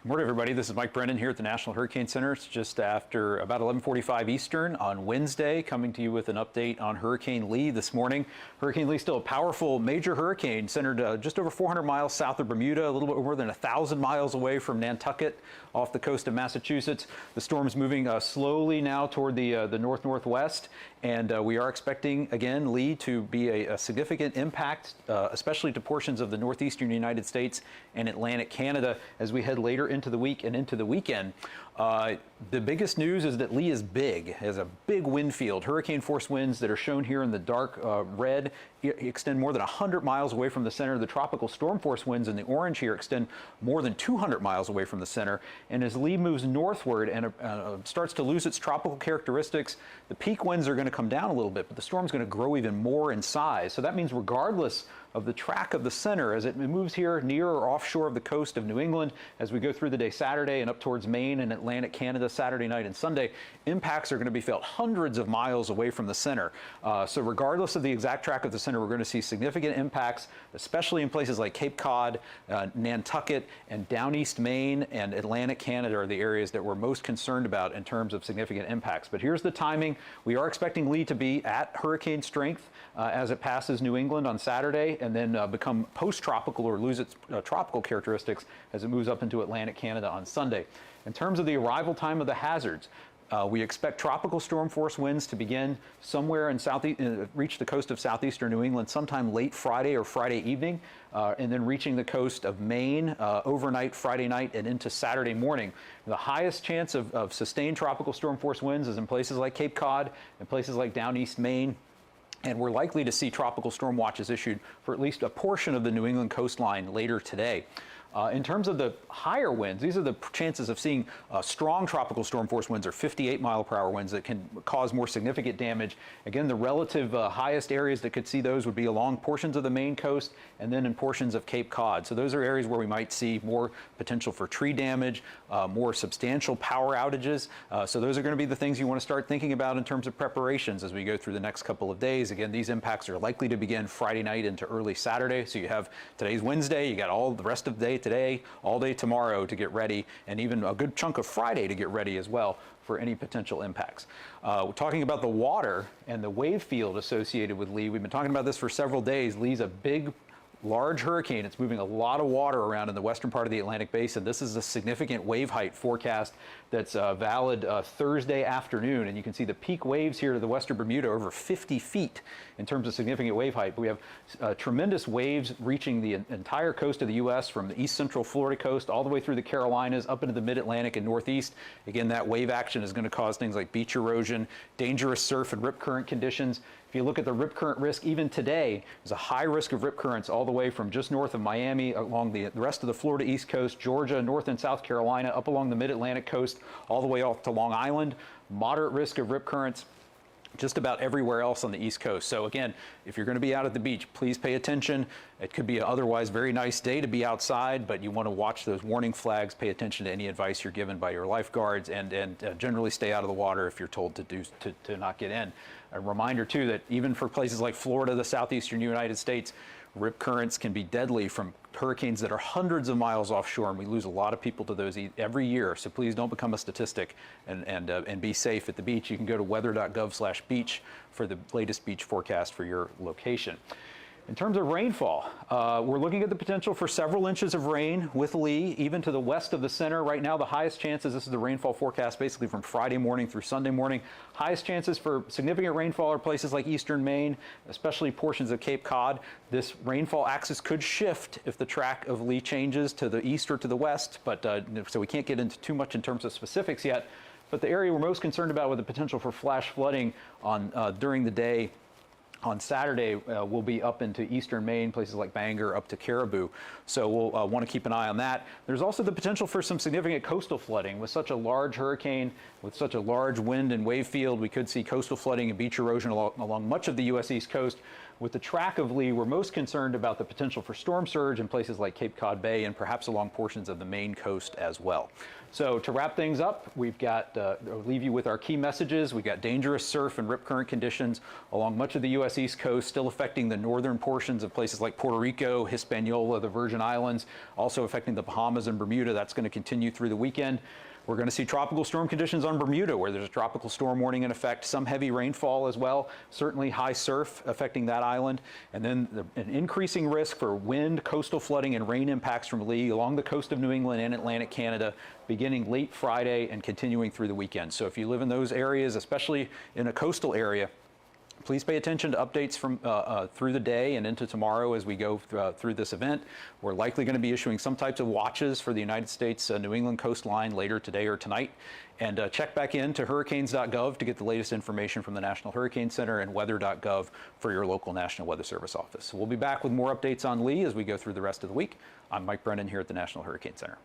Good morning, everybody. This is Mike Brennan here at the National Hurricane Center. It's just after about 11:45 Eastern on Wednesday, coming to you with an update on Hurricane Lee this morning. Hurricane Lee still a powerful major hurricane centered just over 400 miles south of Bermuda, a little bit more than 1,000 miles away from Nantucket off the coast of Massachusetts. The storm's moving slowly now toward the north-northwest, and we are expecting, again, Lee to be a significant impact, especially to portions of the northeastern United States and Atlantic Canada as we head later into the week and into the weekend. The biggest news is that Lee is big, has a big wind field. Hurricane force winds that are shown here in the dark red extend more than 100 miles away from the center. The tropical storm force winds in the orange here extend more than 200 miles away from the center. And as Lee moves northward and starts to lose its tropical characteristics, the peak winds are going to come down a little bit, but the storm's going to grow even more in size. So that means regardless of the track of the center, as it moves here near or offshore of the coast of New England, as we go through the day Saturday and up towards Maine and Atlantic Canada Saturday night and Sunday, impacts are going to be felt hundreds of miles away from the center. So regardless of the exact track of the center, we're going to see significant impacts, especially in places like Cape Cod, Nantucket, and down east Maine and Atlantic Canada are the areas that we're most concerned about in terms of significant impacts. But here's the timing. We are expecting Lee to be at hurricane strength as it passes New England on Saturday, and then become post-tropical or lose its tropical characteristics as it moves up into Atlantic Canada on Sunday. In terms of the arrival time of the hazards, we expect tropical storm force winds to begin somewhere in reach the coast of southeastern New England sometime late Friday or Friday evening, and then reaching the coast of Maine overnight Friday night and into Saturday morning. The highest chance of sustained tropical storm force winds is in places like Cape Cod and places like down east Maine. And we're likely to see tropical storm watches issued for at least a portion of the New England coastline later today. In terms of the higher winds, these are the chances of seeing strong tropical storm force winds or 58-mile-per-hour winds that can cause more significant damage. Again, the relative highest areas that could see those would be along portions of the Maine coast and then in portions of Cape Cod. So those are areas where we might see more potential for tree damage, more substantial power outages. So those are going to be the things you want to start thinking about in terms of preparations as we go through the next couple of days. Again, these impacts are likely to begin Friday night into early Saturday. So you have today's Wednesday, you got all the rest of the day today, all day tomorrow to get ready, and even a good chunk of Friday to get ready as well for any potential impacts. We're talking about the water and the wave field associated with Lee. We've been talking about this for several days. Lee's a big, large hurricane. It's moving a lot of water around in the western part of the Atlantic Basin. This is a significant wave height forecast that's valid Thursday afternoon, and you can see the peak waves here to the western Bermuda over 50 feet in terms of significant wave height. But we have tremendous waves reaching the entire coast of the U.S. from the east central Florida coast all the way through the Carolinas up into the mid-Atlantic and northeast. Again, that wave action is going to cause things like beach erosion, dangerous surf and rip current conditions. If you look at the rip current risk, even today, there's a high risk of rip currents all the way from just north of Miami, along the rest of the Florida East Coast, Georgia, North and South Carolina, up along the mid-Atlantic coast, all the way off to Long Island. Moderate risk of rip currents just about everywhere else on the East Coast. So again, if you're going to be out at the beach, please pay attention. It could be an otherwise very nice day to be outside, but you want to watch those warning flags, pay attention to any advice you're given by your lifeguards, and generally stay out of the water if you're told to not get in. A reminder too that even for places like Florida, the southeastern United States, rip currents can be deadly from hurricanes that are hundreds of miles offshore, and we lose a lot of people to those every year. So please don't become a statistic, and be safe at the beach. You can go to weather.gov/beach for the latest beach forecast for your location. In terms of rainfall, we're looking at the potential for several inches of rain with Lee, even to the west of the center. Right now, the highest chances, this is the rainfall forecast basically from Friday morning through Sunday morning, highest chances for significant rainfall are places like eastern Maine, especially portions of Cape Cod. This rainfall axis could shift if the track of Lee changes to the east or to the west, but so we can't get into too much in terms of specifics yet. But the area we're most concerned about with the potential for flash flooding during the day on Saturday will be up into eastern Maine, places like Bangor, up to Caribou. So we'll want to keep an eye on that. There's also the potential for some significant coastal flooding. With such a large hurricane, with such a large wind and wave field, we could see coastal flooding and beach erosion along much of the U.S. East Coast. With the track of Lee, we're most concerned about the potential for storm surge in places like Cape Cod Bay and perhaps along portions of the Maine coast as well. So to wrap things up, we've got, I'll leave you with our key messages. We've got dangerous surf and rip current conditions along much of the U.S. East Coast, still affecting the northern portions of places like Puerto Rico, Hispaniola, the Virgin Islands, also affecting the Bahamas and Bermuda. That's going to continue through the weekend. We're going to see tropical storm conditions on Bermuda, where there's a tropical storm warning in effect, some heavy rainfall as well, certainly high surf affecting that island, and then an increasing risk for wind, coastal flooding, and rain impacts from Lee along the coast of New England and Atlantic Canada, beginning late Friday and continuing through the weekend. So if you live in those areas, especially in a coastal area, please pay attention to updates from through the day and into tomorrow as we go through this event. We're likely going to be issuing some types of watches for the United States New England coastline later today or tonight. And check back in to hurricanes.gov to get the latest information from the National Hurricane Center and weather.gov for your local National Weather Service office. So we'll be back with more updates on Lee as we go through the rest of the week. I'm Mike Brennan here at the National Hurricane Center.